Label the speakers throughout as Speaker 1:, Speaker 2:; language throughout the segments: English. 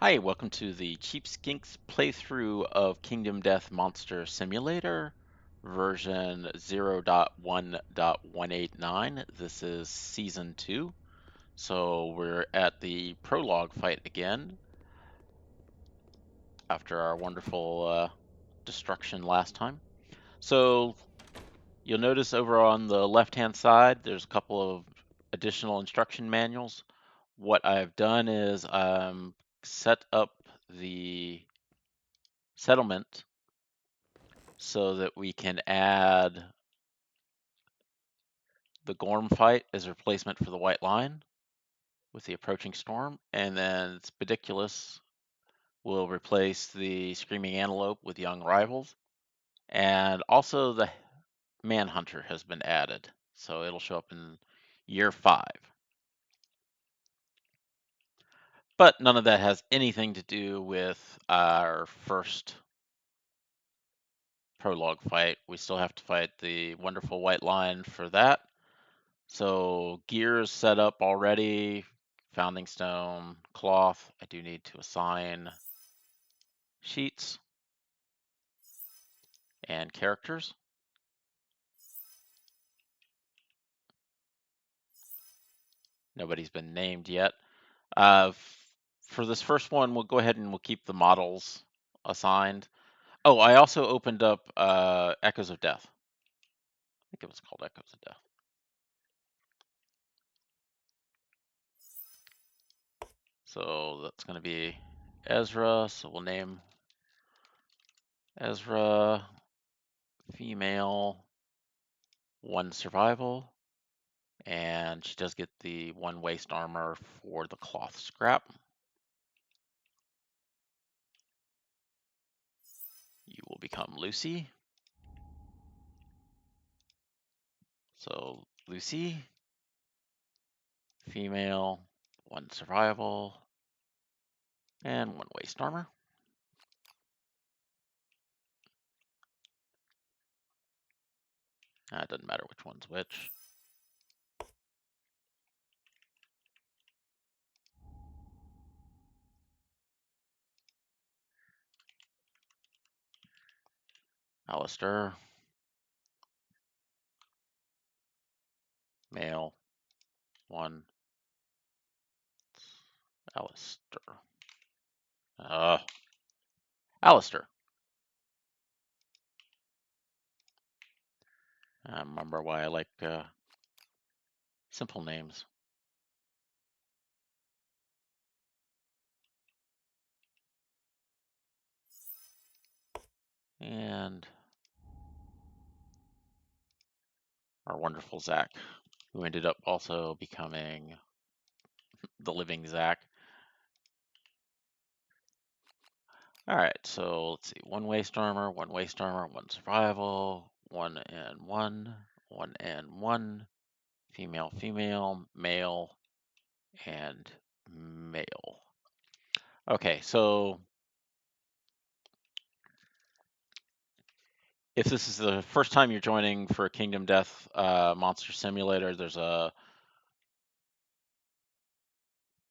Speaker 1: Hi, welcome to the Cheap Skinks playthrough of Kingdom Death Monster Simulator version 0.1.189. This is season 2. So we're at the prologue fight again after our wonderful destruction last time. So you'll notice over on the left-hand side there's a couple of additional instruction manuals. What I've done is set up the settlement so that we can add the Gorm fight as a replacement for the White Line with the approaching storm, and then Spidicules will replace the Screaming Antelope with Young Rivals, and also the Manhunter has been added, so it'll show up in year 5. But none of that has anything to do with our first prologue fight. We still have to fight the wonderful White Line for that. So gear is set up already. Founding stone, cloth. I do need to assign sheets and characters. Nobody's been named yet. For this first one, we'll go ahead and we'll keep the models assigned. Oh, I also opened up Echoes of Death. I think it was called Echoes of Death. So that's going to be Ezra. So we'll name Ezra female, 1 survival. And she does get the 1 waist armor for the cloth scrap. You will become Lucy. So Lucy, female, 1 survival, and 1 waist armor. It doesn't matter which one's which. Alistair, male, 1. Alistair. Alistair. I remember why I like simple names. And our wonderful Zach, who ended up also becoming the living Zach. All right, so let's see. 1 waist armor, 1 waist armor, 1 survival, 1 and 1, 1 and 1, female, female, male, and male. Okay, so if this is the first time you're joining for Kingdom Death Monster Simulator,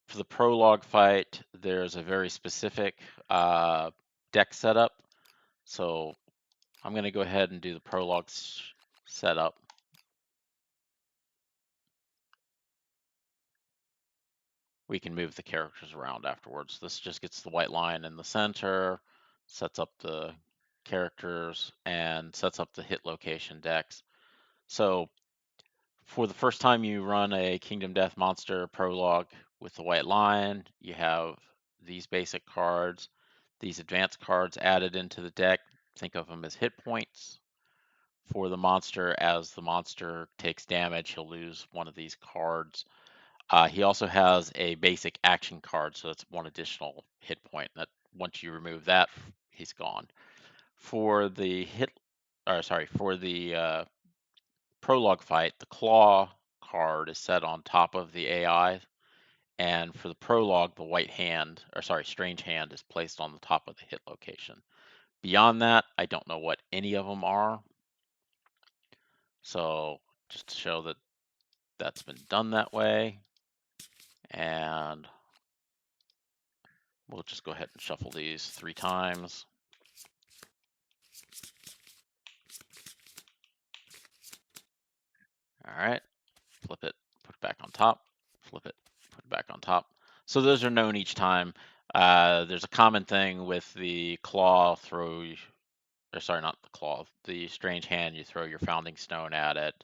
Speaker 1: for the prologue fight, there's a very specific deck setup. So I'm going to go ahead and do the prologue setup. We can move the characters around afterwards. This just gets the White Line in the center, sets up the characters, and sets up the hit location decks. So for the first time you run a Kingdom Death Monster prologue with the White Line, you have these basic cards, these advanced cards added into the deck. Think of them as hit points for the monster. As the monster takes damage, he'll lose 1 of these cards. He also has a basic action card, so that's 1 additional hit point. That once you remove that, he's gone. For the prologue fight, the claw card is set on top of the AI, and for the prologue, the strange hand is placed on the top of the hit location. Beyond that, I don't know what any of them are. So just to show that that's been done that way. And We'll just go ahead and shuffle these 3 times. All right, flip it, put it back on top, flip it, put it back on top. So those are known each time. There's a common thing with the claw throw, or sorry, not the claw, the strange hand. You throw your founding stone at it,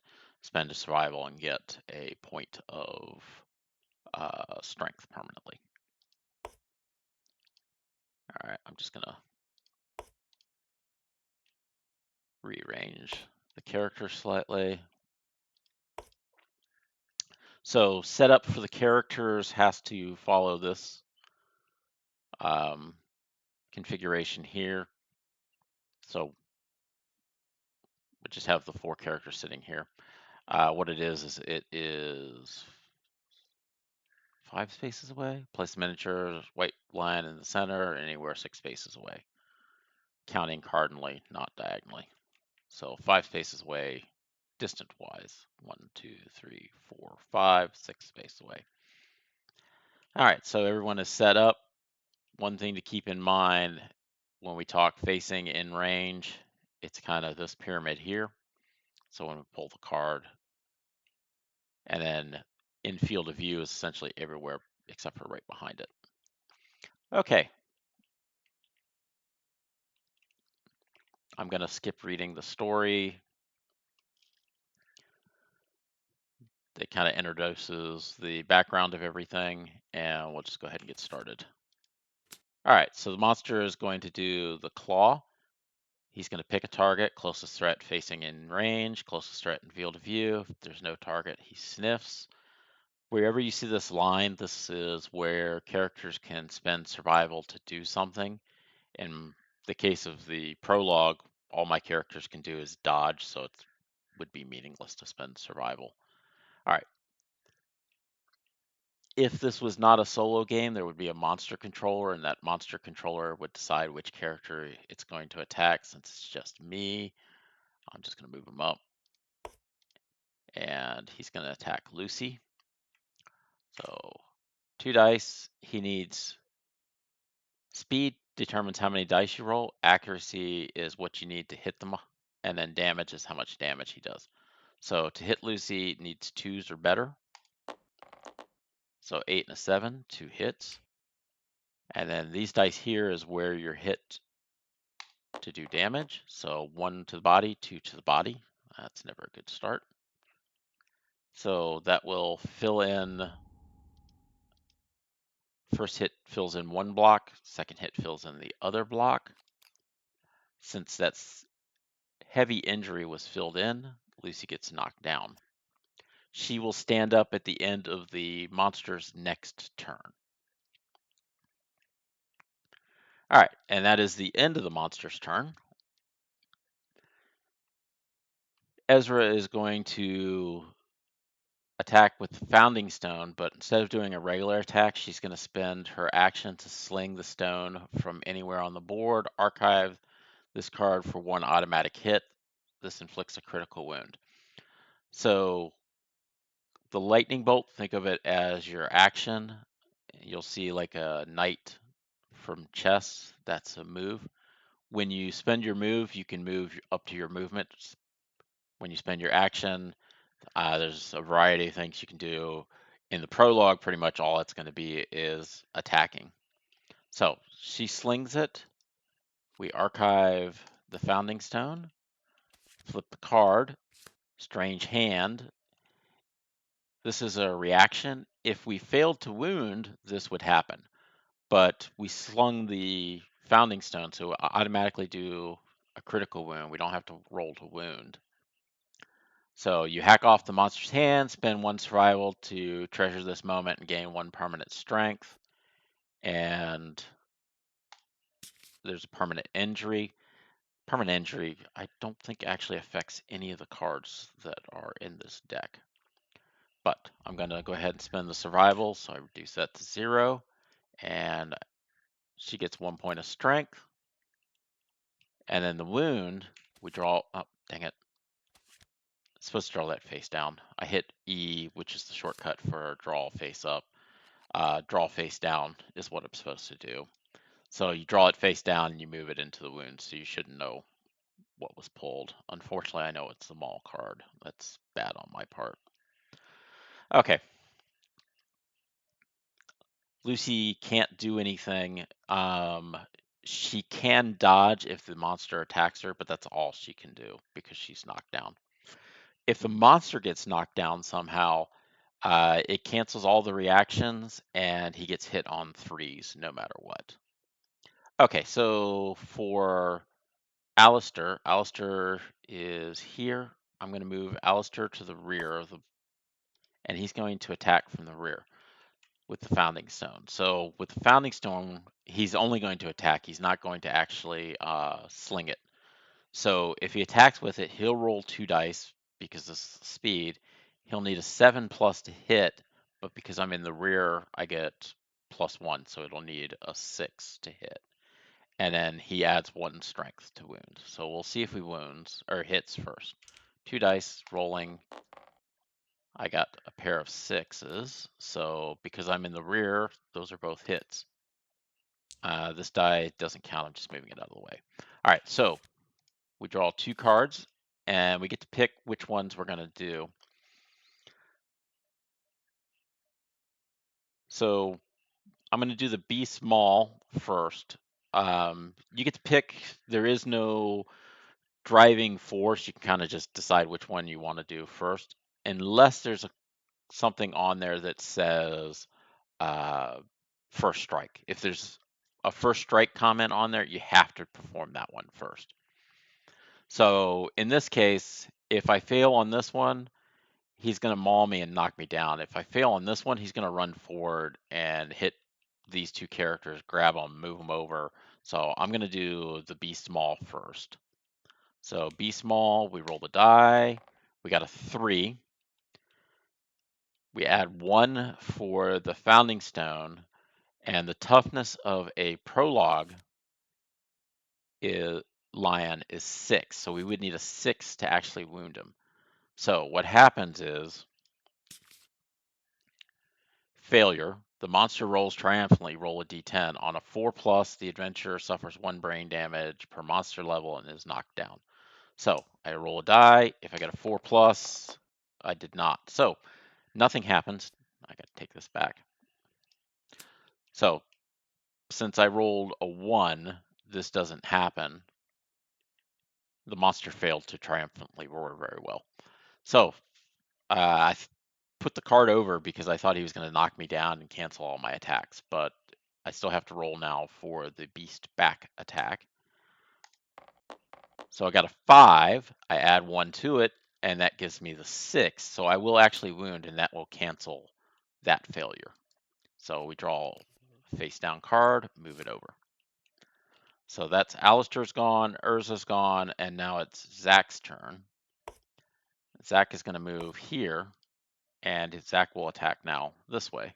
Speaker 1: spend a survival, and get a point of strength permanently. All right, I'm just gonna rearrange the character slightly. So setup for the characters has to follow this configuration here. So we just have the 4 characters sitting here. What it is it is 5 spaces away. Place the miniature white line in the center, anywhere 6 spaces away. Counting cardinally, not diagonally. So 5 spaces away, distant wise. 1, 2, 3, 4, 5, 6 spaces away. All right, so everyone is set up. One thing to keep in mind when we talk facing in range, it's kind of this pyramid here. So when we pull the card, and then in field of view is essentially everywhere except for right behind it. Okay. I'm going to skip reading the story. It kind of introduces the background of everything, and we'll just go ahead and get started. All right, so the monster is going to do the claw. He's going to pick a target, closest threat facing in range, closest threat in field of view. If there's no target, he sniffs. Wherever you see this line, this is where characters can spend survival to do something. In the case of the prologue, all my characters can do is dodge, so it would be meaningless to spend survival. All right. If this was not a solo game, there would be a monster controller, and that monster controller would decide which character it's going to attack. Since it's just me, I'm just going to move him up. And he's going to attack Lucy. So 2 dice. He needs speed, determines how many dice you roll. Accuracy is what you need to hit them. And then damage is how much damage he does. So to hit Lucy, it needs 2s or better. So 8 and a 7, 2 hits. And then these dice here is where you're hit to do damage. So 1 to the body, 2 to the body. That's never a good start. So that will fill in. First hit fills in 1 block, second hit fills in the other block. Since that's heavy injury was filled in, Lucy gets knocked down. She will stand up at the end of the monster's next turn. All right, and that is the end of the monster's turn. Ezra is going to attack with the founding stone, but instead of doing a regular attack, she's going to spend her action to sling the stone from anywhere on the board, archive this card for 1 automatic hit. This inflicts a critical wound. So the lightning bolt, think of it as your action. You'll see like a knight from chess. That's a move. When you spend your move, you can move up to your movement. When you spend your action, there's a variety of things you can do. In the prologue, pretty much all it's going to be is attacking. So she slings it. We archive the founding stone, flip the card, strange hand. This is a reaction. If we failed to wound, this would happen. But we slung the founding stone, so automatically do a critical wound. We don't have to roll to wound. So you hack off the monster's hand, spend 1 survival to treasure this moment and gain 1 permanent strength. And there's a permanent injury. Permanent injury, I don't think actually affects any of the cards that are in this deck. But I'm going to go ahead and spend the survival, so I reduce that to 0. And she gets 1 point of strength. And then the wound, we draw, oh, dang it. It's supposed to draw that face down. I hit E, which is the shortcut for draw face up. Draw face down is what I'm supposed to do. So you draw it face down and you move it into the wound, so you shouldn't know what was pulled. Unfortunately, I know it's the Maul card. That's bad on my part. Okay. Lucy can't do anything. She can dodge if the monster attacks her, but that's all she can do because she's knocked down. If the monster gets knocked down somehow, it cancels all the reactions and he gets hit on threes no matter what. Okay, so for Alistair is here. I'm going to move Alistair to the rear of the, and he's going to attack from the rear with the Founding Stone. So with the Founding Stone, he's only going to attack. He's not going to actually sling it. So if he attacks with it, he'll roll 2 dice because of speed. He'll need a 7+ to hit, but because I'm in the rear, I get +1, so it'll need a 6 to hit. And then he adds 1 strength to wound. So we'll see if he wounds or hits first. 2 dice rolling. I got a pair of 6s, so because I'm in the rear, those are both hits. This die doesn't count, I'm just moving it out of the way. All right, so we draw 2 cards, and we get to pick which ones we're going to do. So I'm going to do the Be Small first. You get to pick, there is no driving force, you can kind of just decide which one you want to do first, unless there's something on there that says first strike. If there's a first strike comment on there, you have to perform that one first. So in this case, if I fail on this one, he's going to maul me and knock me down. If I fail on this one, he's going to run forward and hit these 2 characters, grab them, move them over. So I'm going to do the Be Small first. So Be Small, we roll the die. We got a 3. We add 1 for the Founding Stone, and the toughness of a Prologue lion is 6. So we would need a 6 to actually wound him. So what happens is failure. The monster rolls triumphantly, roll a d10. On a 4+, the adventurer suffers 1 brain damage per monster level and is knocked down. So I roll a die. If I get a 4+, I did not. So nothing happens. I got to take this back. So since I rolled a 1, this doesn't happen. The monster failed to triumphantly roar very well. So I put the card over because I thought he was going to knock me down and cancel all my attacks, but I still have to roll now for the beast back attack. So I got a 5, I add 1 to it, and that gives me the 6. So I will actually wound, and that will cancel that failure. So we draw a face down card, move it over. So that's Alistair's gone, Urza's gone, and now it's Zach's turn. Zach is going to move here, and Zach will attack now this way.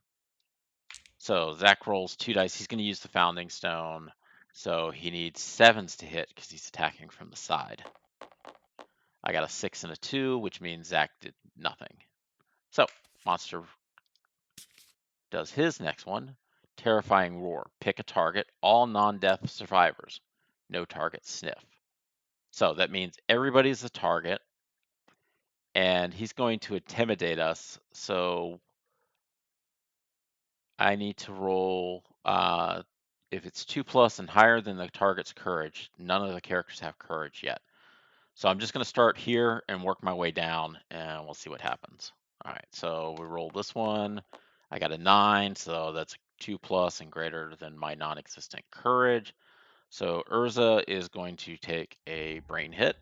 Speaker 1: So Zach rolls 2 dice. He's going to use the Founding Stone, so he needs 7s to hit because he's attacking from the side. I got a 6 and a 2, which means Zach did nothing. So monster does his next one. Terrifying Roar. Pick a target. All non-death survivors. No target sniff. So that means everybody's a target, and he's going to intimidate us. So I need to roll, if it's 2+ and higher than the target's courage, none of the characters have courage yet. So I'm just going to start here and work my way down, and we'll see what happens. All right, so we roll this one. I got a 9, so that's 2+ and greater than my non-existent courage. So Urza is going to take a brain hit.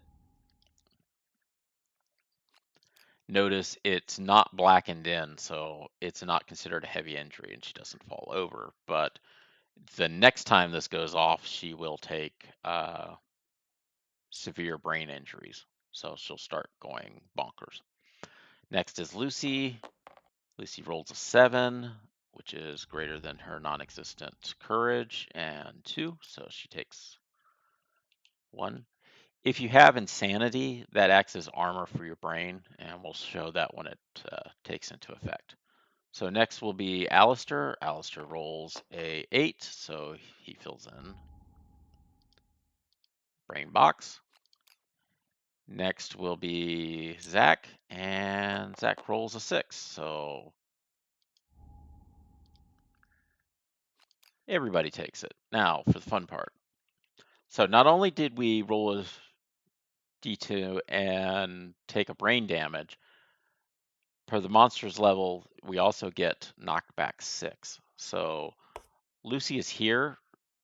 Speaker 1: Notice it's not blackened in, so it's not considered a heavy injury and she doesn't fall over. But the next time this goes off, she will take severe brain injuries. So she'll start going bonkers. Next is Lucy. Lucy rolls a 7, which is greater than her non-existent courage, and 2, so she takes 1. If you have insanity, that acts as armor for your brain, and we'll show that when it takes into effect. So next will be Alistair. Alistair rolls a 8, so he fills in brain box. Next will be Zach, and Zach rolls a 6, so everybody takes it. Now for the fun part. So not only did we roll a D2 and take a brain damage, per the monster's level, we also get knocked back 6. So Lucy is here.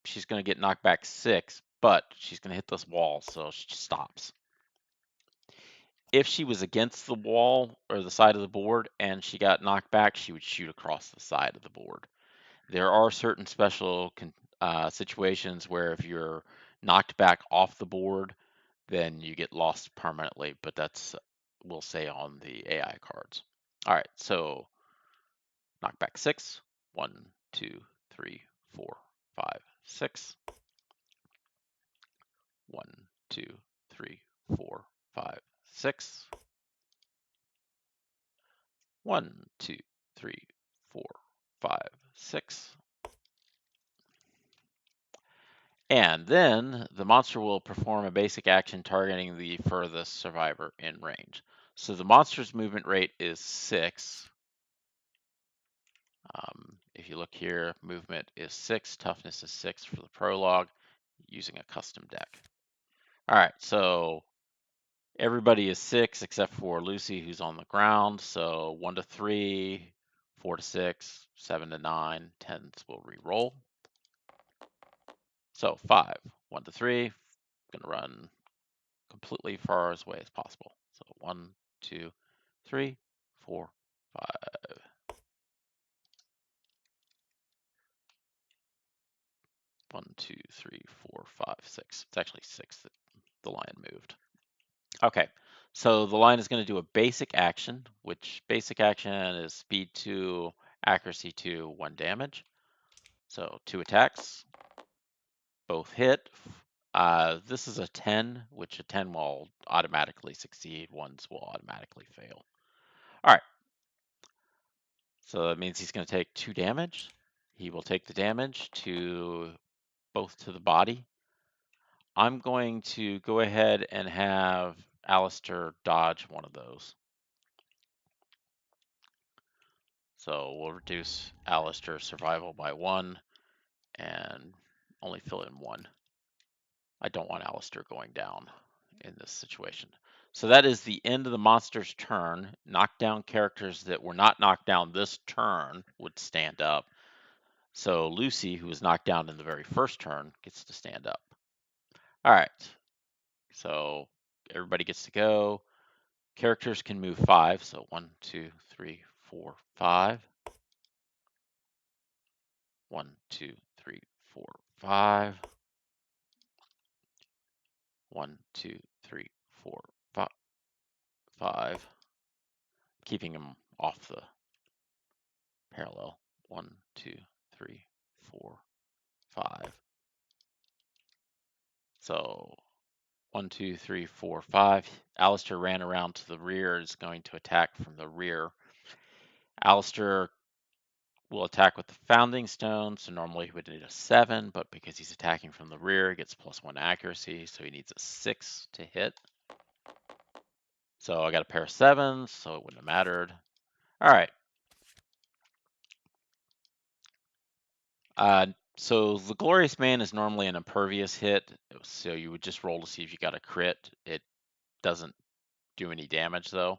Speaker 1: She's going to get knocked back 6, but she's going to hit this wall, so she stops. If she was against the wall or the side of the board and she got knocked back, she would shoot across the side of the board. There are certain special situations where if you're knocked back off the board, then you get lost permanently, but that's, we'll say, on the AI cards. All right, so knockback 6. 1, 2, 3, 4, 5, 6. 1, 2, 3, 4, 5, 6. 1, 2, 3, 4, 5, 6. And then the monster will perform a basic action targeting the furthest survivor in range. So the monster's movement rate is 6. If you look here, movement is 6, toughness is 6 for the prologue, using a custom deck. All right, so everybody is 6 except for Lucy, who's on the ground. So 1 to 3, 4 to 6, 7 to 9, 10s will re-roll. So 5, 1 to 3, gonna run completely far as away as possible. So 1, 2, 3, 4, 5. 1, 2, 3, 4, 5, 6. It's actually 6 that the lion moved. Okay, so the lion is going to do a basic action, which basic action is speed 2, accuracy 2, 1 damage. So 2 attacks, both hit. This is a 10, which a 10 will automatically succeed, ones will automatically fail. All right, so that means he's going to take 2 damage. He will take the damage to both to the body. I'm going to go ahead and have Alistair dodge one of those. So we'll reduce Alistair's survival by 1 and only fill in 1. I don't want Alistair going down in this situation. So that is the end of the monster's turn. Knockdown characters that were not knocked down this turn would stand up. So Lucy, who was knocked down in the very first turn, gets to stand up. All right. So everybody gets to go. Characters can move 5. So 1, 2, 3, 4, 5. 1, 2, 3, 4, 5. 1, 2, 3, 4, 5. Keeping them off the parallel. 1, 2, 3, 4, 5. So 1, 2, 3, 4, 5. Alistair ran around to the rear, is going to attack from the rear. Alistair will attack with the founding stone, so normally he would need a 7, but because he's attacking from the rear, he gets +1 accuracy, so he needs a 6 to hit. So I got a pair of 7s, so it wouldn't have mattered. All right. So the Glorious Man is normally an impervious hit, so you would just roll to see if you got a crit. It doesn't do any damage though.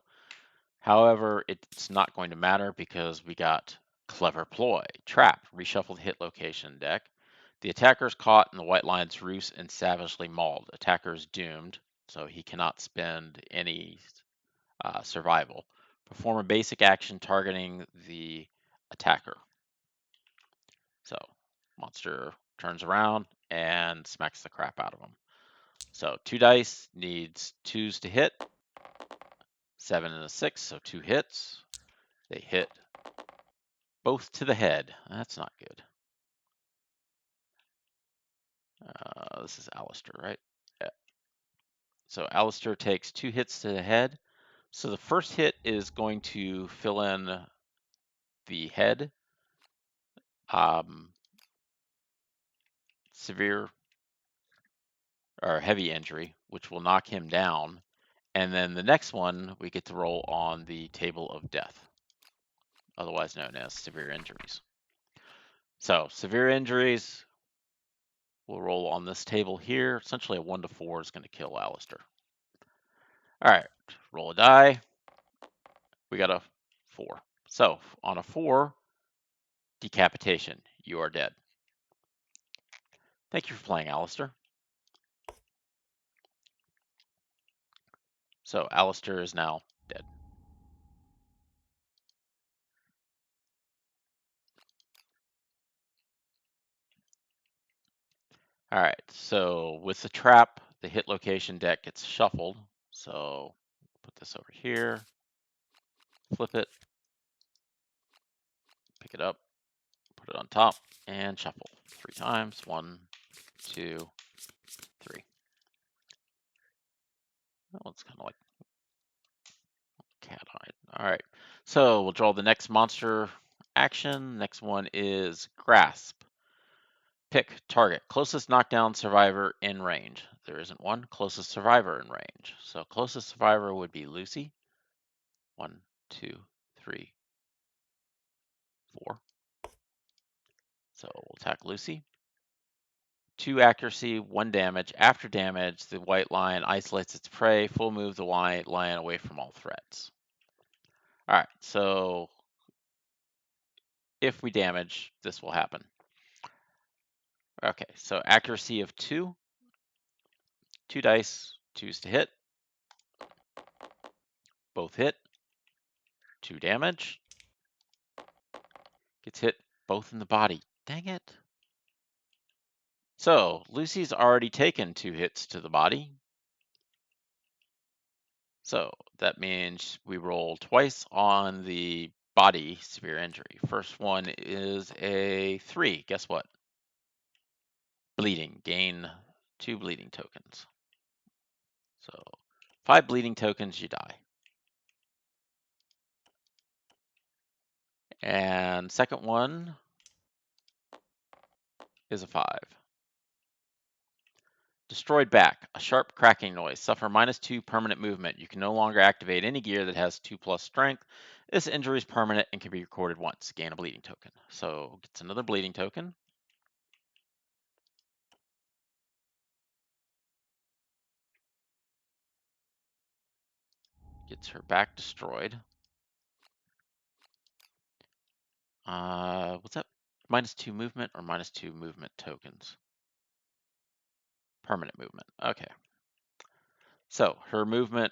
Speaker 1: However, it's not going to matter because we got Clever Ploy, Trap, reshuffled hit location deck. The attacker is caught in the White Lion's roost and savagely mauled. Attacker is doomed, so he cannot spend any survival. Perform a basic action targeting the attacker. So monster turns around and smacks the crap out of him. So 2 dice, needs 2s to hit. 7 and a 6, so 2 hits. They hit both to the head. That's not good. This is Alistair, right? Yeah. So Alistair takes 2 hits to the head. So the first hit is going to fill in the head, severe or heavy injury, which will knock him down. And then the next one, we get to roll on the table of death, otherwise known as severe injuries. So severe injuries, we'll roll on this table here. Essentially a 1 to 4 is going to kill Alistair. All right, roll a die. We got a 4. So on a 4, decapitation, you are dead. Thank you for playing, Alistair. So Alistair is now dead. All right, so with the trap, the hit location deck gets shuffled. So put this over here, flip it, pick it up, put it on top, and shuffle 3 times. 1, 2, 3. Oh, it's kind of like cat hide. All right, so we'll draw the next monster action. Next one is Grasp. Pick target. Closest knockdown survivor in range. There isn't one. Closest survivor in range. So closest survivor would be Lucy. 1, 2, 3, 4. So we'll attack Lucy. 2 accuracy, 1 damage. After damage, the white lion isolates its prey. Full move the white lion away from all threats. All right, so if we damage, this will happen. Okay, so accuracy of 2. 2 dice, 2s to hit. Both hit. 2 damage. Gets hit both in the body. Dang it. So Lucy's already taken 2 hits to the body. So that means we roll twice on the body severe injury. First one is a 3. Guess what? Bleeding. Gain 2 bleeding tokens. So 5 bleeding tokens, you die. And second one is a 5. Destroyed back. A sharp cracking noise. Suffer -2 permanent movement. You can no longer activate any gear that has 2+ strength. This injury is permanent and can be recorded once. Gain a bleeding token. So gets another bleeding token. Gets her back destroyed. What's that? -2 movement or -2 movement tokens? Permanent movement. Okay. So her movement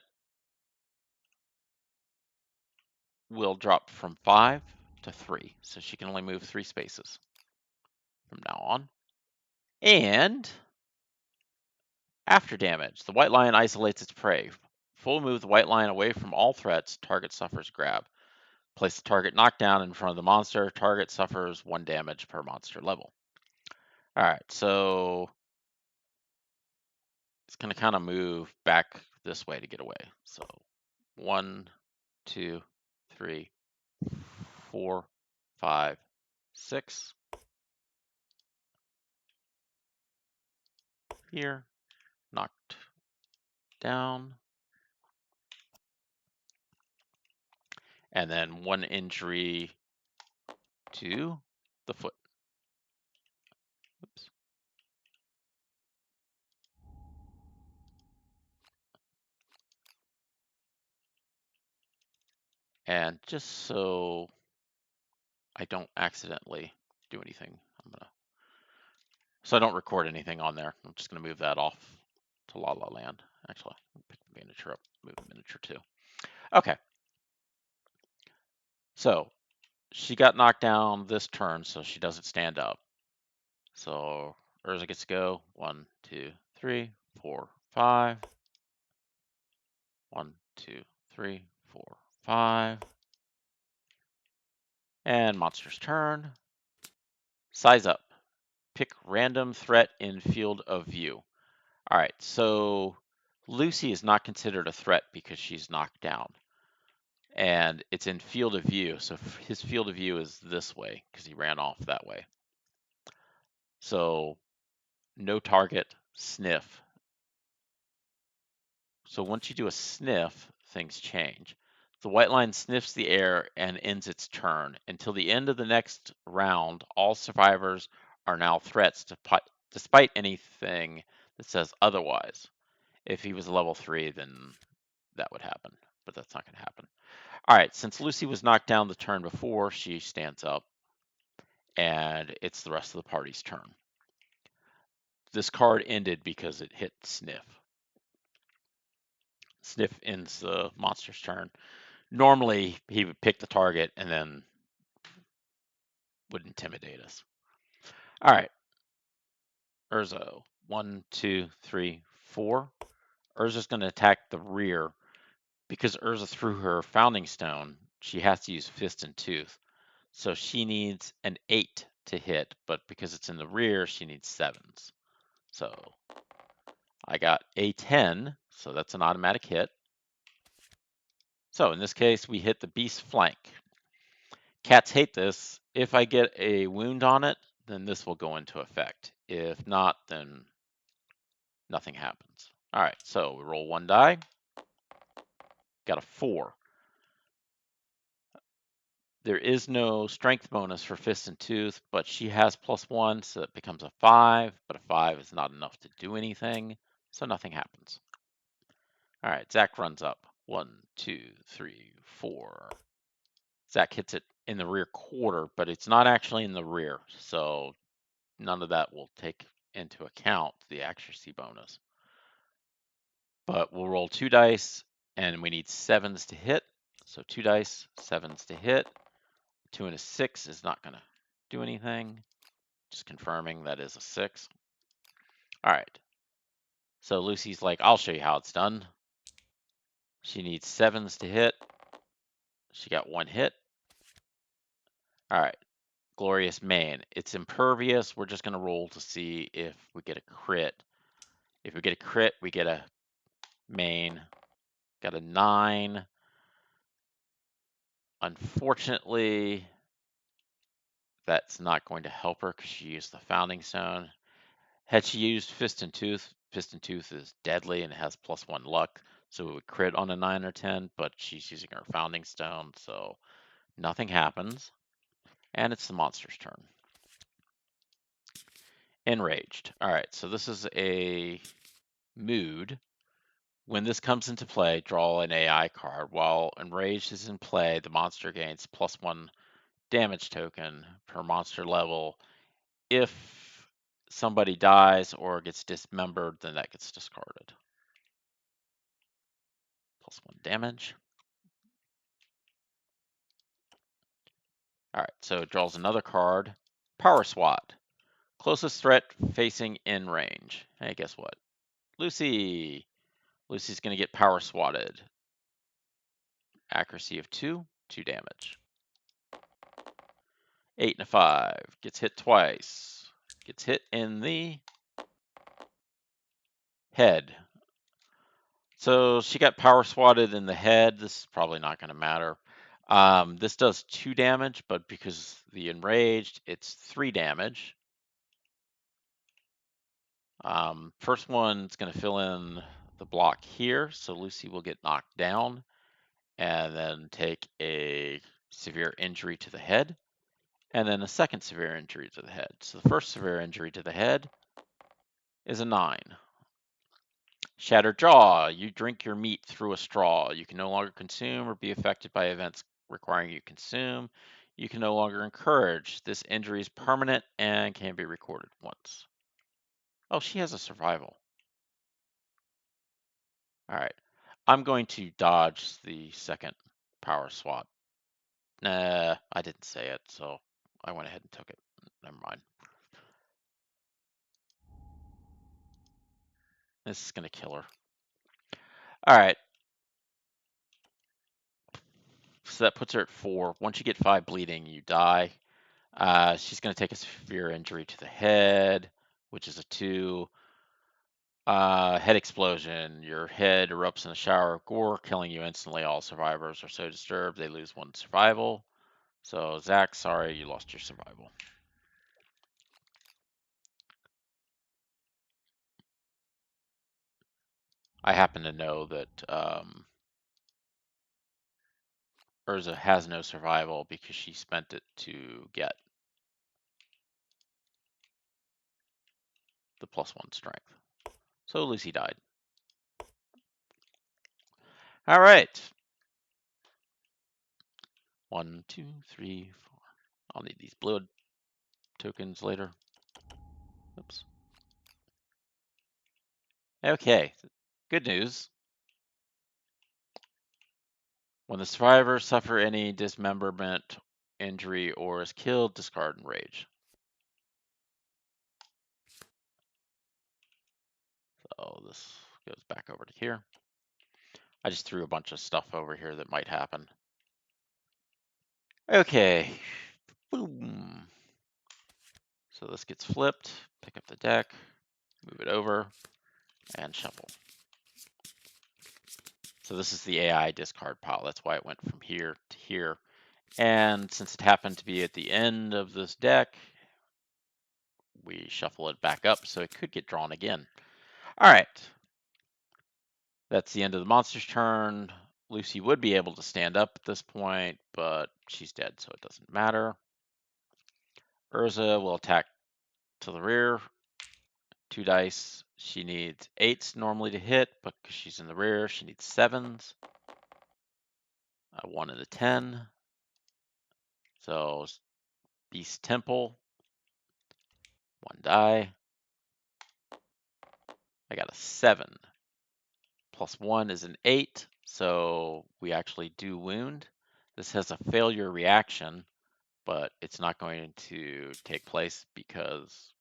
Speaker 1: will drop from 5 to 3. So she can only move 3 spaces from now on. And after damage, the white lion isolates its prey. Full move the white lion away from all threats. Target suffers grab. Place the target knockdown in front of the monster. Target suffers 1 damage per monster level. All right, so it's going to kind of move back this way to get away. So 1, 2, 3, 4, 5, 6. Here, knocked down. And then 1 injury to the foot. Oops. And just so I don't accidentally do anything, so I don't record anything on there, I'm just gonna move that off to La La Land. Actually, pick the miniature up, move the miniature too. Okay. So she got knocked down this turn, so she doesn't stand up. So Urza gets to go. 1, 2, 3, 4, 5. 1, 2, 3, 4, 5. And monster's turn. Size up. Pick random threat in field of view. All right, so Lucy is not considered a threat because she's knocked down. and it's in field of view. So his field of view is this way because he ran off that way. So no target, sniff. So once you do a sniff, things change. The white line sniffs the air and ends its turn. Until the end of the next round, all survivors are now threats despite anything that says otherwise. If he was level 3, then that would happen, but that's not going to happen. All right, since Lucy was knocked down the turn before, she stands up, and it's the rest of the party's turn. This card ended because it hit Sniff. Sniff ends the monster's turn. Normally, he would pick the target and then would intimidate us. All right, Urza. 1, 2, 3, 4. Urza's going to attack the rear. Because Urza threw her founding stone, she has to use Fist and Tooth. So she needs an 8 to hit, but because it's in the rear, she needs 7s. So I got a 10, so that's an automatic hit. So in this case, we hit the beast flank. Cats hate this. If I get a wound on it, then this will go into effect. If not, then nothing happens. All right, so we roll 1 die. Got a 4. There is no strength bonus for Fist and Tooth, but she has +1, so it becomes a 5, but a 5 is not enough to do anything, so nothing happens. All right, Zach runs up. 1, 2, 3, 4. Zach hits it in the rear quarter, but it's not actually in the rear, so none of that will take into account the accuracy bonus. But we'll roll 2 dice, and we need 7s to hit. So 2 dice, 7s to hit. 2 and a 6 is not going to do anything. Just confirming that is a 6. All right. So Lucy's like, I'll show you how it's done. She needs 7s to hit. She got 1 hit. All right. Glorious Main. It's impervious. We're just going to roll to see if we get a crit. If we get a crit, we get a main. Got a 9. Unfortunately, that's not going to help her because she used the Founding Stone. Had she used Fist and Tooth is deadly and has +1 luck, so it would crit on a 9 or 10, but she's using her Founding Stone, so nothing happens. And it's the monster's turn. Enraged. All right, so this is a mood. When this comes into play, draw an AI card. While Enraged is in play, the monster gains +1 damage token per monster level. If somebody dies or gets dismembered, then that gets discarded. +1 damage. All right, so it draws another card. Power SWAT. Closest threat facing in range. Hey, guess what? Lucy. Lucy's going to get power swatted. Accuracy of 2, 2 damage. 8 and a 5. Gets hit twice. Gets hit in the head. So she got power swatted in the head. This is probably not going to matter. This does 2 damage, but because the enraged, it's 3 damage. First one's going to fill in the block here, so Lucy will get knocked down and then take a severe injury to the head, and then a second severe injury to the head. So the first severe injury to the head is a 9. Shattered jaw. You drink your meat through a straw. You can no longer consume or be affected by events requiring you consume. You can no longer encourage. This injury is permanent and can be recorded once. Oh, she has a survival. All right. I'm going to dodge the second power swat. Nah, I didn't say it, so I went ahead and took it. Never mind. This is going to kill her. All right. So that puts her at 4. Once you get 5 bleeding, you die. She's going to take a severe injury to the head, which is a 2. Head explosion. Your head erupts in a shower of gore, killing you instantly. All survivors are so disturbed they lose 1 survival. So, Zach, sorry, you lost your survival. I happen to know that Urza has no survival because she spent it to get the +1 strength. So Lucy died. All right. 1, 2, 3, 4. I'll need these blood tokens later. Oops. Okay. Good news. When the survivors suffer any dismemberment, injury, or is killed, discard and rage. So this goes back over to here. I just threw a bunch of stuff over here that might happen. Okay. Boom. So this gets flipped. Pick up the deck, move it over, and shuffle. So this is the AI discard pile. That's why it went from here to here. And since it happened to be at the end of this deck, we shuffle it back up so it could get drawn again. All right. That's the end of the monster's turn. Lucy would be able to stand up at this point, but she's dead, so it doesn't matter. Urza will attack to the rear. 2 dice. She needs 8s normally to hit, but because she's in the rear, she needs 7s. A 1 and a 10. So Beast Temple. 1 die. I got a 7. +1 is an 8, so we actually do wound. This has a failure reaction, but it's not going to take place because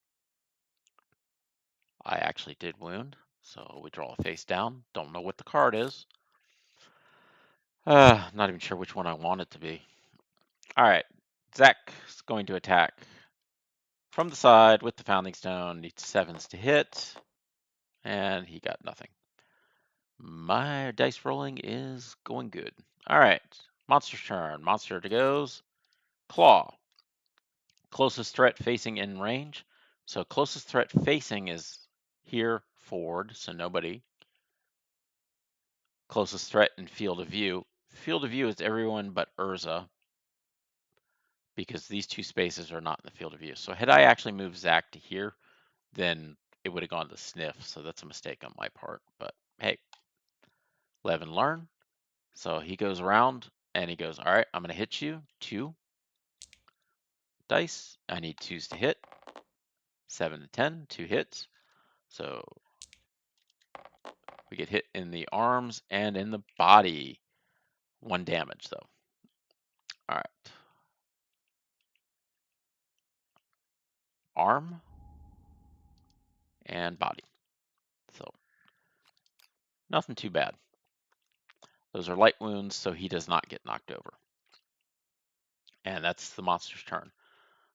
Speaker 1: I actually did wound. So we draw a face down. Don't know what the card is. Not even sure which one I want it to be. All right, Zach's going to attack from the side with the Founding Stone. Needs 7s to hit, and he got nothing. My dice rolling is going good. All right, monster's turn. Monster goes Claw. Closest threat facing in range. So closest threat facing is here forward, so nobody. Closest threat in field of view. Field of view is everyone but Urza, because these 2 spaces are not in the field of view. So had I actually moved Zach to here, then it would have gone to sniff. So that's a mistake on my part. But hey, live and learn. So he goes around and he goes, all right, I'm going to hit you. 2 dice. I need 2s to hit. 7 to 10, 2 hits. So we get hit in the arms and in the body. 1 damage though. All right. Arm and body. So nothing too bad. Those are light wounds, so he does not get knocked over. And that's the monster's turn.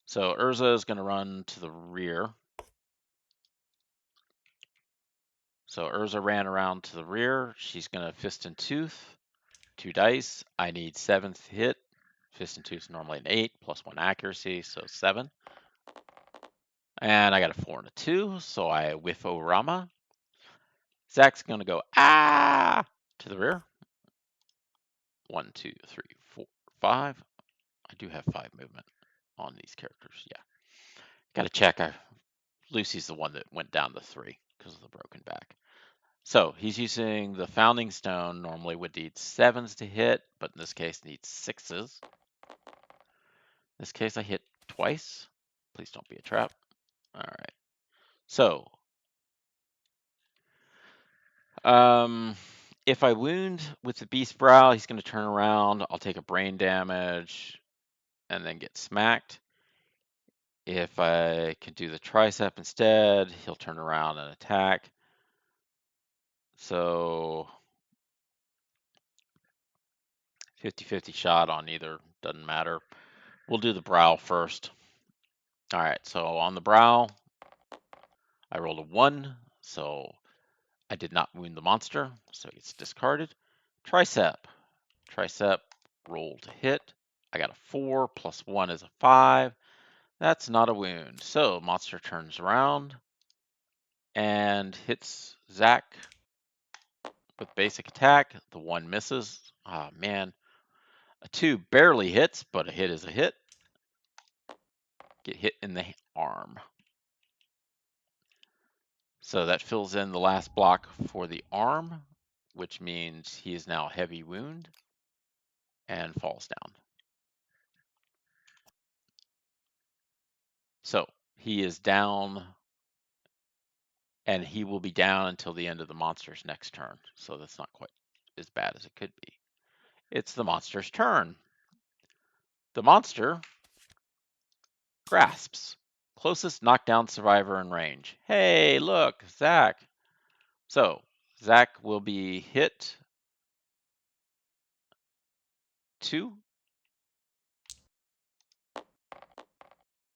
Speaker 1: So Urza is going to run to the rear. So Urza ran around to the rear. She's going to Fist and Tooth. 2 dice. I need 7th hit. Fist and Tooth is normally an 8, +1 accuracy, so 7. And I got a 4 and a 2, so I whiff Orama. Zach's going to go, ah, to the rear. 1, 2, 3, 4, 5. I do have 5 movement on these characters, yeah. Got to check. Lucy's the one that went down to 3 because of the broken back. So he's using the Founding Stone. Normally would need 7s to hit, but in this case needs 6s. In this case I hit twice. Please don't be a trap. All right. So if I wound with the Beast Brow, he's going to turn around. I'll take a brain damage and then get smacked. If I can do the tricep instead, he'll turn around and attack. So 50-50 shot on either, doesn't matter. We'll do the brow first. All right, so on the brow, I rolled a 1, so I did not wound the monster, so it's discarded. Tricep. Tricep, roll to hit. I got a 4, plus 1 is a 5. That's not a wound. So monster turns around and hits Zach with basic attack. The 1 misses. Ah, man. A 2 barely hits, but a hit is a hit. Get hit in the arm. So that fills in the last block for the arm, which means he is now heavy wound and falls down. So he is down, and he will be down until the end of the monster's next turn. So that's not quite as bad as it could be. It's the monster's turn. The monster grasps. Closest knockdown survivor in range. Hey, look, Zach. So Zach will be hit 2,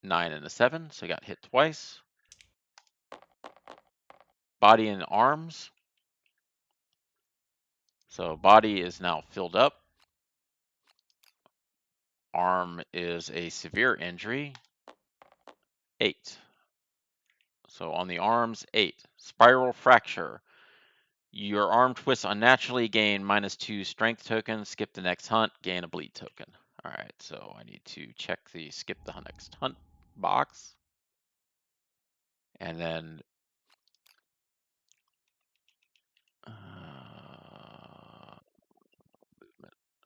Speaker 1: 9 and a 7, so he got hit twice. Body and arms. So body is now filled up. Arm is a severe injury. 8. So on the arms, 8. Spiral fracture. Your arm twists unnaturally, gain -2 strength token, skip the next hunt, gain a bleed token. All right, so I need to check the skip the next hunt box. And then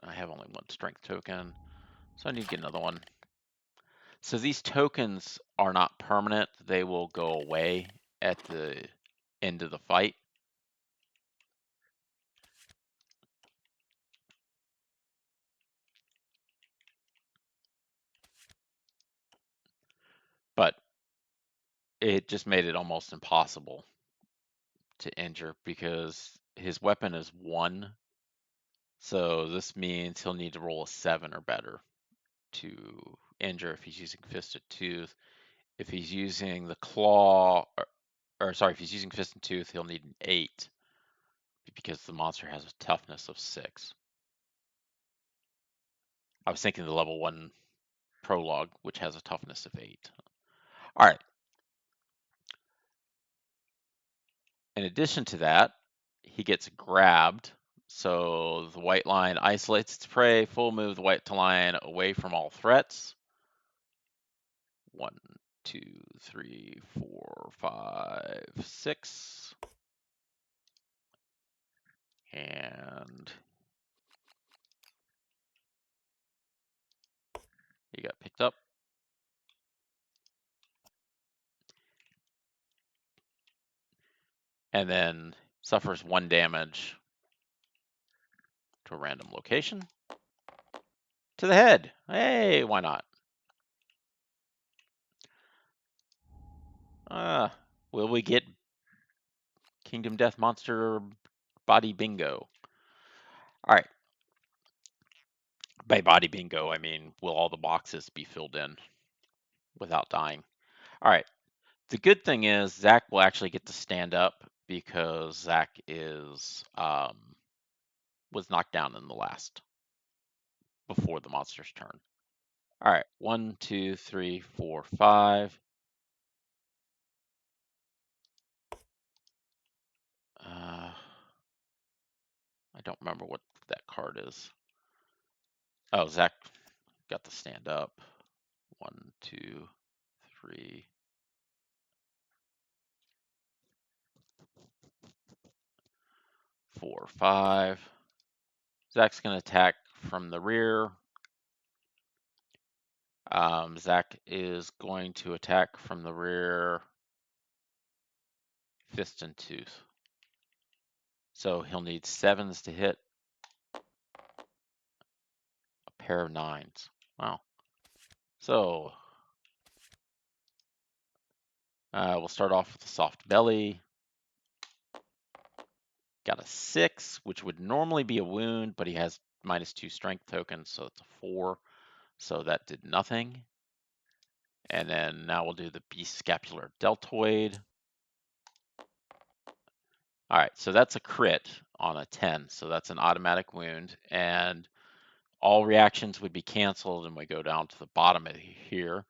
Speaker 1: I have only 1 strength token, so I need to get another one. So these tokens are not permanent. They will go away at the end of the fight. But it just made it almost impossible to injure because his weapon is 1. So this means he'll need to roll a 7 or better to injure if he's using Fisted Tooth. If he's using the claw, or sorry, if he's using Fist and Tooth, he'll need an 8 because the monster has a toughness of 6. I was thinking the level 1 Prologue, which has a toughness of 8. All right. In addition to that, he gets grabbed. So the white line isolates its prey, full move the white line away from all threats. 1, 2, 3, 4, 5, 6. And he got picked up. And then suffers 1 damage to a random location. To the head. Hey, why not? Will we get Kingdom Death Monster Body Bingo? All right. By body bingo, I mean, will all the boxes be filled in without dying? All right. The good thing is Zach will actually get to stand up because Zach is was knocked down in the last before the monster's turn. All right. 1, 2, 3, 4, 5. I don't remember what that card is. Oh, Zach got to stand up. 1, 2, 3. 4, 5. Zach's going to attack from the rear. Zach is going to attack from the rear, Fist and Tooth. So he'll need 7s to hit. A pair of 9s. Wow. So we'll start off with a soft belly. Got a 6, which would normally be a wound, but he has -2 strength tokens, so it's a 4. So that did nothing. And then now we'll do the beast scapular deltoid. All right, so that's a crit on a 10, so that's an automatic wound, and all reactions would be canceled, and we go down to the bottom of here.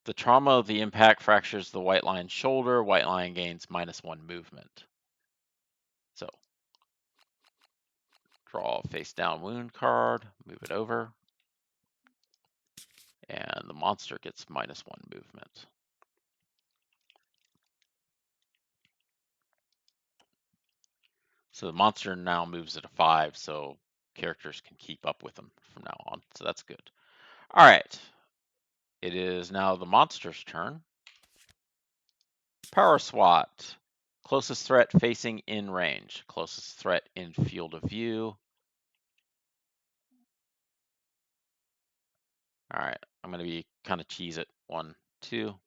Speaker 1: The trauma of the impact fractures the white lion shoulder. White lion gains -1 movement. So draw a face down wound card, move it over, and the monster gets -1 movement. So the monster now moves at a 5, so characters can keep up with them from now on. So that's good. All right. It is now the monster's turn. Power SWAT. Closest threat facing in range. Closest threat in field of view. All right. I'm going to be kind of cheese it. 1, 2.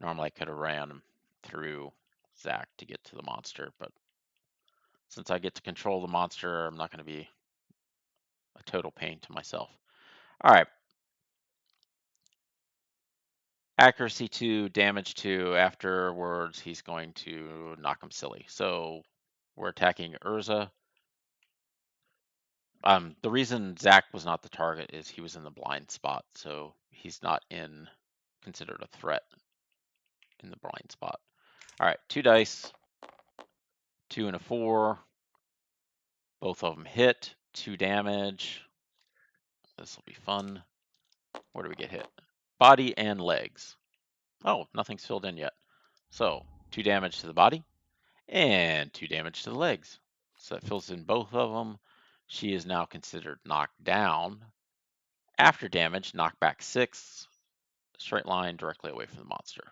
Speaker 1: Normally I could have ran through Zach to get to the monster, but since I get to control the monster, I'm not going to be a total pain to myself. All right. Accuracy 2, damage 2. Afterwards, he's going to knock him silly. So we're attacking Urza. The reason Zach was not the target is he was in the blind spot, so he's not considered a threat in the blind spot. All right, 2 dice, 2 and a 4. Both of them hit, 2 damage. This will be fun. Where do we get hit? Body and legs. Oh, nothing's filled in yet. So 2 damage to the body and 2 damage to the legs. So that fills in both of them. She is now considered knocked down. After damage, knockback 6. Straight line directly away from the monster.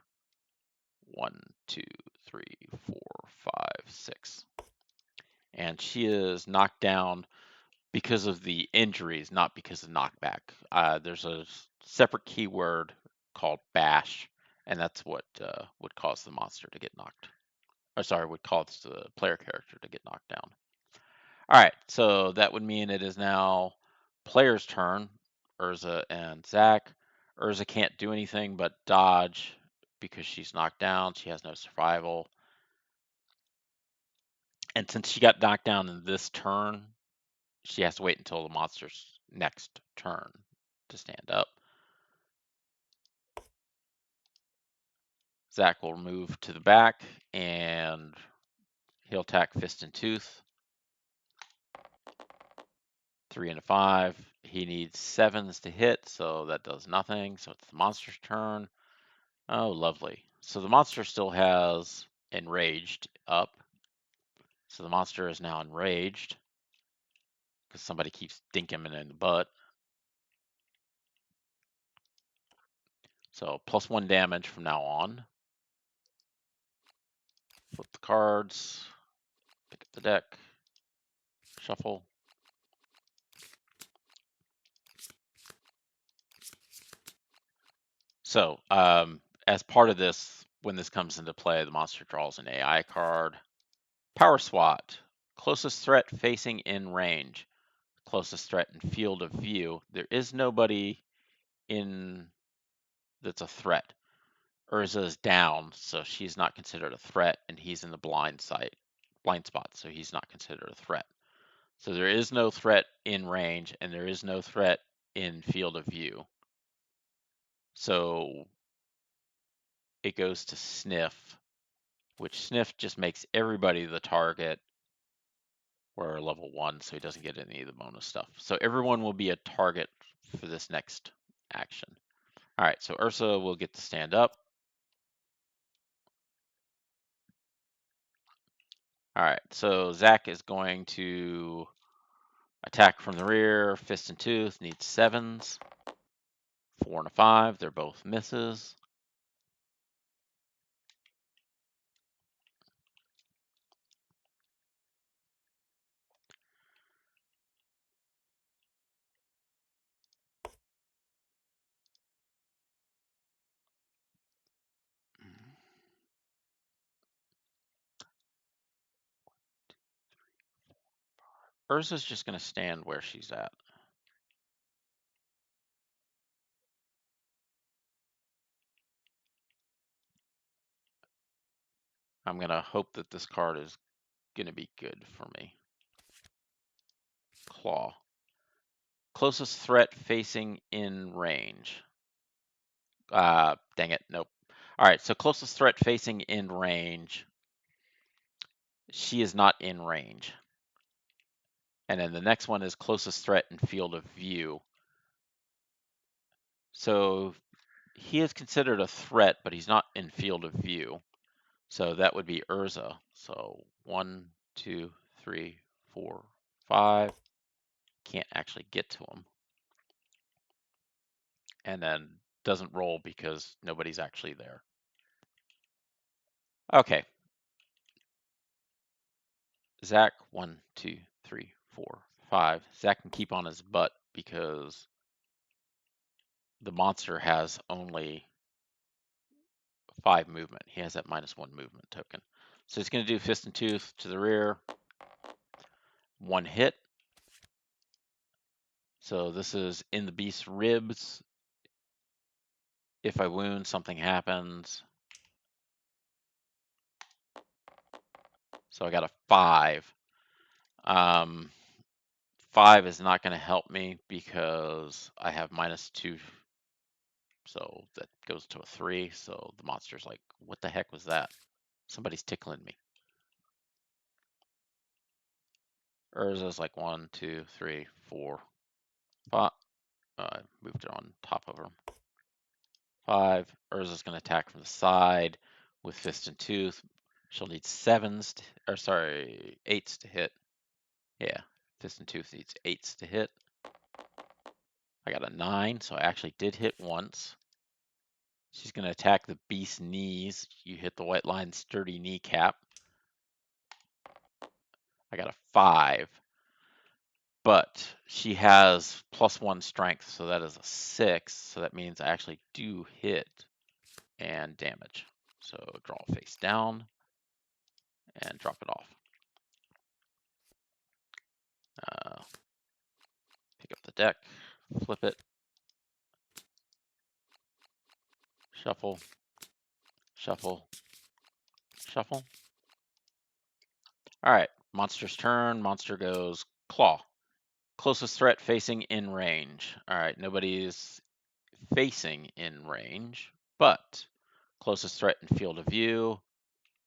Speaker 1: 1, 2, 3, 4, 5, 6. And she is knocked down because of the injuries, not because of knockback. There's a separate keyword called bash, and that's what would cause the monster to get knocked. Or sorry, would cause the player character to get knocked down. All right, so that would mean it is now player's turn. Urza and Zach. Urza can't do anything but dodge because she's knocked down. She has no survival. And since she got knocked down in this turn, she has to wait until the monster's next turn to stand up. Zach will move to the back and he'll attack Fist and Tooth. 3 and a 5. He needs 7s to hit, so that does nothing. So it's the monster's turn. Oh, lovely. So the monster still has enraged up. So the monster is now enraged because somebody keeps dinking him in the butt. So +1 damage from now on. Flip the cards, pick up the deck, shuffle. So as part of this, when this comes into play, the monster draws an AI card. Power SWAT. Closest threat facing in range. Closest threat in field of view. There is nobody in that's a threat. Urza is down, so she's not considered a threat, and he's in the blind spot, so he's not considered a threat. So there is no threat in range, and there is no threat in field of view. So it goes to Sniff, which Sniff just makes everybody the target. We're level 1, so he doesn't get any of the bonus stuff. So everyone will be a target for this next action. All right, so Ursa will get to stand up. All right, so Zach is going to attack from the rear. Fist and Tooth needs 7s. 4 and a 5, they're both misses. Ursa's just going to stand where she's at. I'm going to hope that this card is going to be good for me. Claw. Closest threat facing in range. Dang it, nope. All right, so closest threat facing in range. She is not in range. And then the next one is closest threat in field of view. So he is considered a threat, but he's not in field of view. So that would be Urza. So 1, 2, 3, 4, 5. Can't actually get to him. And then doesn't roll because nobody's actually there. Okay. Zach, 1, 2, 3, 4, 5. Zach can keep on his butt because the monster has only 5 movement. He has that -1 movement token. So he's going to do Fist and Tooth to the rear. 1 hit. So this is in the beast's ribs. If I wound, something happens. So I got a 5. 5 is not going to help me because I have -2. So that goes to a 3. So the monster's like, what the heck was that? Somebody's tickling me. Urza's like 1, 2, 3, 4, 5. I moved it on top of her. 5. Urza's going to attack from the side with Fist and Tooth. She'll need 7s, or sorry, 8s to hit. Yeah, Fist and Tooth needs 8s to hit. I got a 9, so I actually did hit once. She's going to attack the beast's knees. You hit the white line sturdy kneecap. I got a 5. But she has +1 strength, so that is a 6. So that means I actually do hit and damage. So draw face down and drop it off. Pick up the deck, flip it, shuffle, shuffle, shuffle. All right, monster's turn. Monster goes claw. Closest threat facing in range. All right, nobody's facing in range, but closest threat in field of view.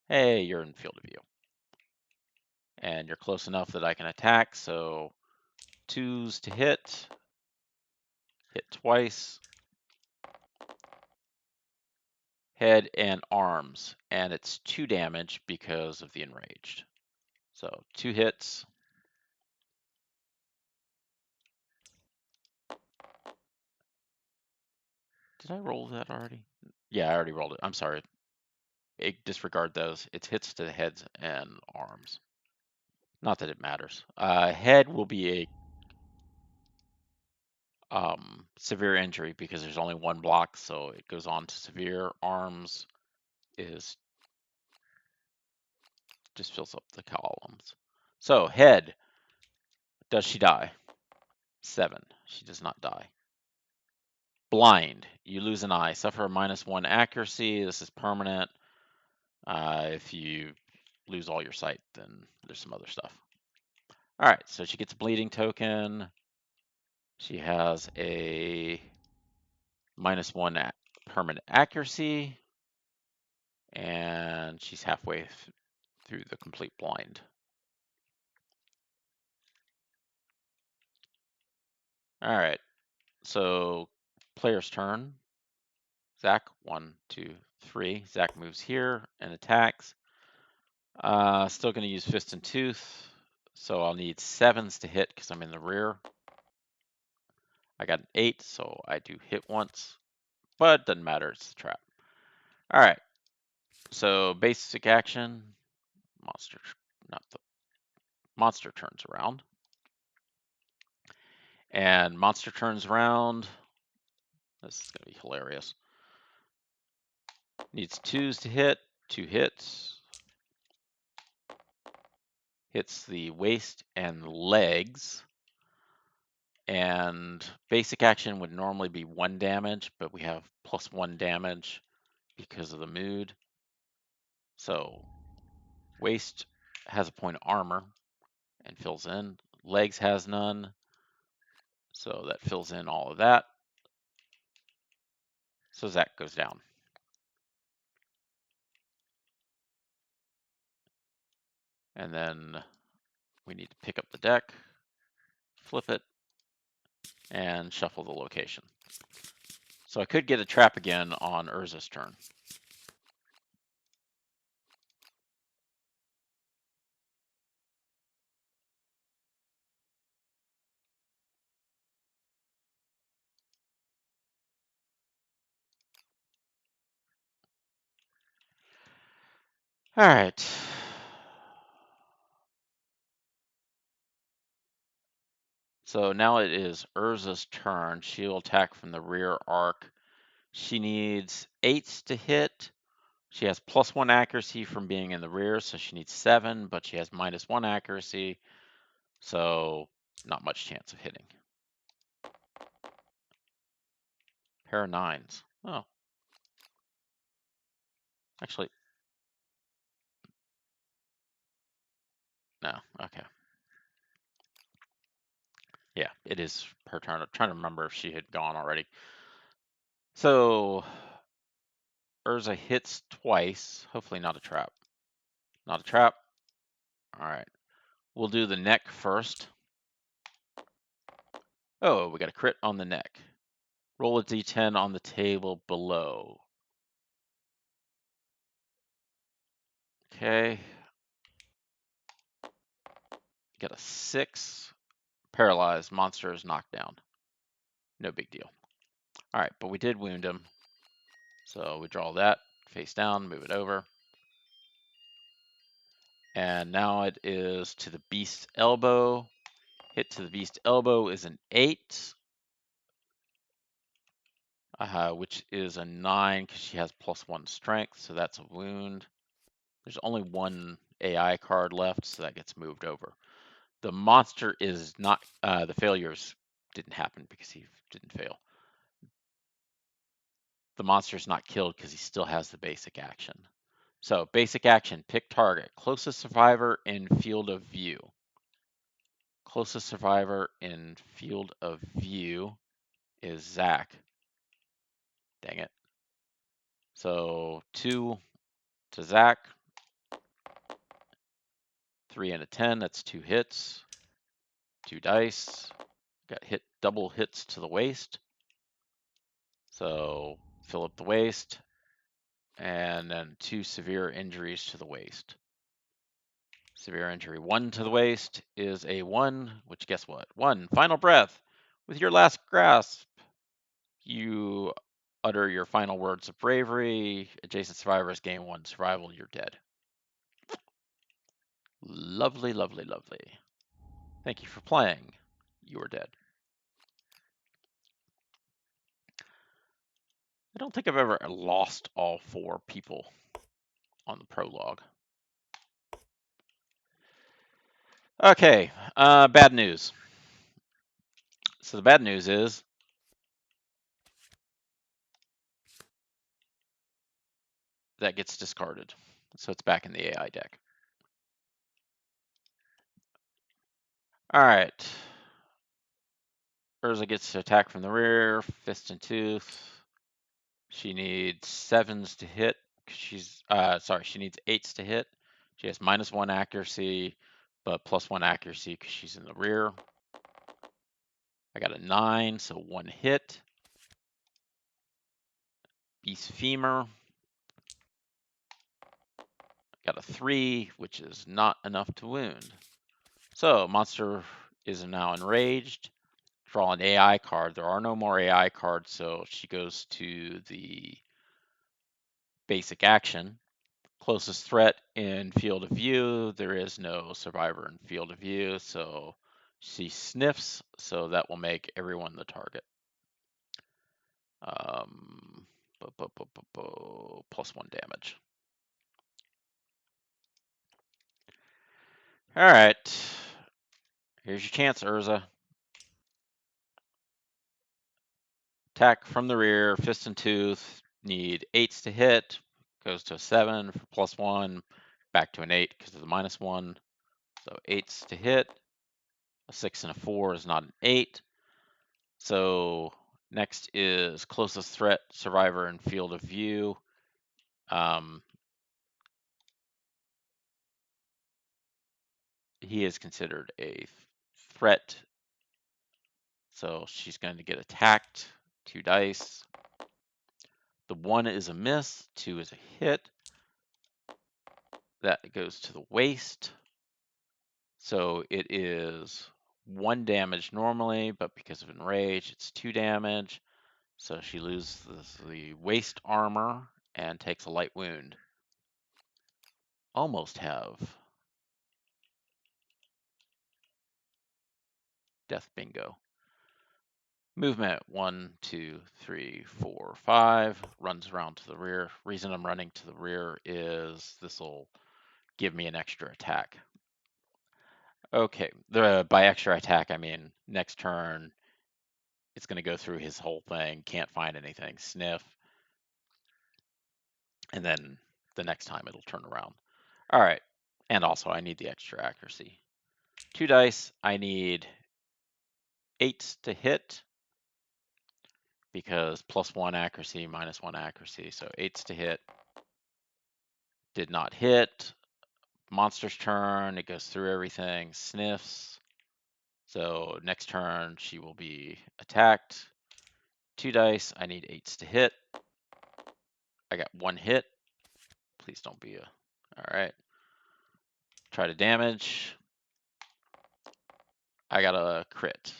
Speaker 1: Hey, you're in field of view. And you're close enough that I can attack, so 2s to hit twice, head and arms, and it's 2 damage because of the enraged. So 2 hits. Did I roll that already? Yeah, I already rolled it. I'm sorry. Disregard those. It's hits to the heads and arms. Not that it matters. Head will be a severe injury because there's only 1 block, so it goes on to severe. Arms is just fills up the columns. So head, does she die? 7. She does not die. Blind, you lose an eye. Suffer a -1 accuracy. This is permanent. If you lose all your sight, then there's some other stuff. All right, so she gets a bleeding token. She has a -1 permanent accuracy, and she's halfway through the complete blind. All right, so player's turn. Zach, 1, 2, 3. Zach moves here and attacks. Still going to use Fist and Tooth, so I'll need 7s to hit because I'm in the rear. I got an 8, so I do hit once, but it doesn't matter, it's a trap. All right, so basic action, monster turns around. And monster turns around, this is going to be hilarious. Needs 2s to hit, 2 hits. Hits the waist and legs. And basic action would normally be 1 damage, but we have +1 damage because of the mood. So Waist has a point of armor and fills in. Legs has none, so that fills in all of that. So Zach goes down. And then we need to pick up the deck, flip it, and shuffle the location. So I could get a trap again on Urza's turn. All right. So now it is Urza's turn. She'll attack from the rear arc. She needs 8s to hit. She has +1 accuracy from being in the rear, so she needs 7, but she has -1 accuracy, so not much chance of hitting. Pair of 9s. Oh. Actually, no. Okay. Yeah, it is her turn. I'm trying to remember if she had gone already. So Urza hits twice. Hopefully not a trap. Not a trap. All right. We'll do the neck first. Oh, we got a crit on the neck. Roll a d10 on the table below. Okay. Got a 6. Paralyzed. Monster is knocked down. No big deal. All right, but we did wound him. So we draw that face down, move it over. And now it is to the beast's elbow. Hit to the beast's elbow is an 8. Which is a 9 because she has +1 strength, so that's a wound. There's only one AI card left, so that gets moved over. The monster is not, the failures didn't happen because he didn't fail. The monster's not killed because he still has the basic action. So basic action, pick target, closest survivor in field of view. Closest survivor in field of view is Zach. Dang it. So 2 to Zach, 3 and a 10, that's 2 hits. 2 dice. Got hit, double hits to the waist. So fill up the waist. And then 2 severe injuries to the waist. Severe injury 1 to the waist is a 1, which guess what? 1, final breath. With your last grasp, you utter your final words of bravery. Adjacent survivors gain 1 survival. You're dead. Lovely, lovely, lovely. Thank you for playing. You are dead. I don't think I've ever lost all 4 people on the prologue. Okay, bad news. So the bad news is that gets discarded. So it's back in the AI deck. All right. Urza gets to attack from the rear, fist and tooth. She needs 7s to hit. She's she needs 8s to hit. She has -1 accuracy, but +1 accuracy because she's in the rear. I got a 9, so 1 hit. Beast femur. Got a 3, which is not enough to wound. So monster is now enraged. Draw an AI card. There are no more AI cards, so she goes to the basic action. Closest threat in field of view. There is no survivor in field of view, so she sniffs, so that will make everyone the target. +1 damage. All right. Here's your chance, Urza. Attack from the rear, fist and tooth. Need 8s to hit. Goes to a 7 for +1. back to an 8 because of the -1. So 8's to hit. A 6 and a 4 is not an 8. So next is closest threat, survivor, and field of view. He is considered a threat, so she's going to get attacked. 2 dice. The 1 is a miss, 2 is a hit. That goes to the waste. So it is 1 damage normally, but because of enrage, it's 2 damage. So she loses the waste armor and takes a light wound. Almost have death bingo. Movement 1, 2, 3, 4, 5. Runs around to the rear. Reason I'm running to the rear is this will give me an extra attack. Okay, by extra attack I mean next turn it's going to go through his whole thing, can't find anything, sniff, and then the next time it'll turn around. All right, and also I need the extra accuracy. 2 dice, I need 8 to hit because +1 accuracy, -1 accuracy, so 8's to hit. Did not hit. Monster's turn, it goes through everything, sniffs. So next turn she will be attacked. 2 dice, I need 8's to hit. I got 1 hit. Please don't be a... All right. Try to damage. I got a crit.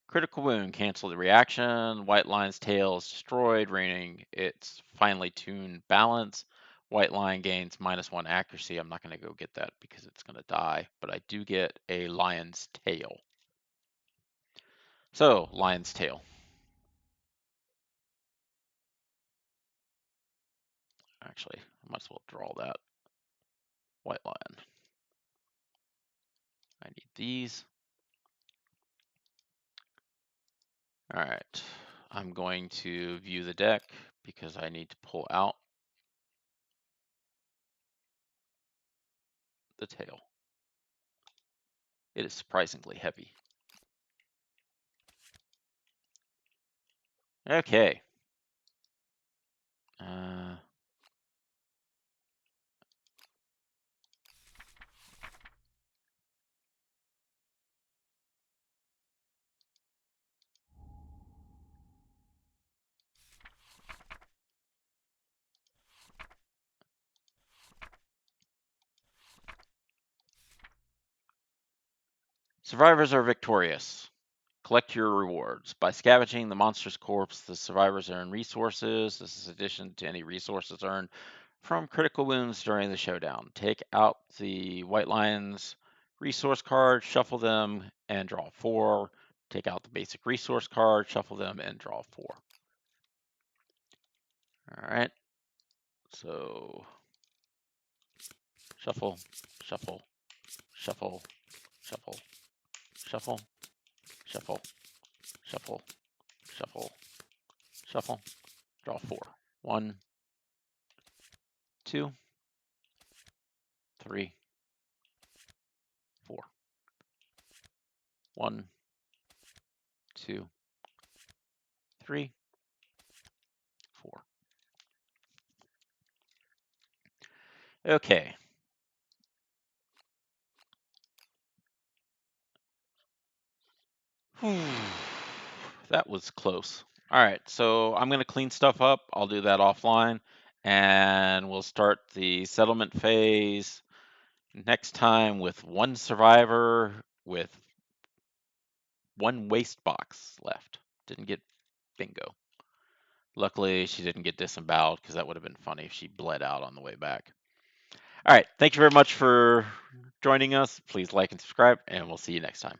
Speaker 1: Critical wound, cancel the reaction. White line's tail is destroyed, raining its finely tuned balance. White line gains -1 accuracy. I'm not going to go get that because it's going to die, but I do get a lion's tail. So, lion's tail. Actually, I might as well draw that. White lion. I need these. All right, I'm going to view the deck because I need to pull out the tail. It is surprisingly heavy. Okay. Survivors are victorious. Collect your rewards. By scavenging the monster's corpse, the survivors earn resources. This is in addition to any resources earned from critical wounds during the showdown. Take out the White Lion's resource card, shuffle them, and draw 4. Take out the basic resource card, shuffle them, and draw 4. All right. So shuffle, shuffle, shuffle, shuffle, shuffle, shuffle, shuffle, shuffle, shuffle, draw 4. 1, 2, 3, 4. 1, 2, 3, 4. Okay. That was close. All right, so I'm going to clean stuff up. I'll do that offline, and we'll start the settlement phase next time with 1 survivor with 1 waste box left. Didn't get bingo. Luckily, she didn't get disemboweled because that would have been funny if she bled out on the way back. All right, thank you very much for joining us. Please like and subscribe, and we'll see you next time.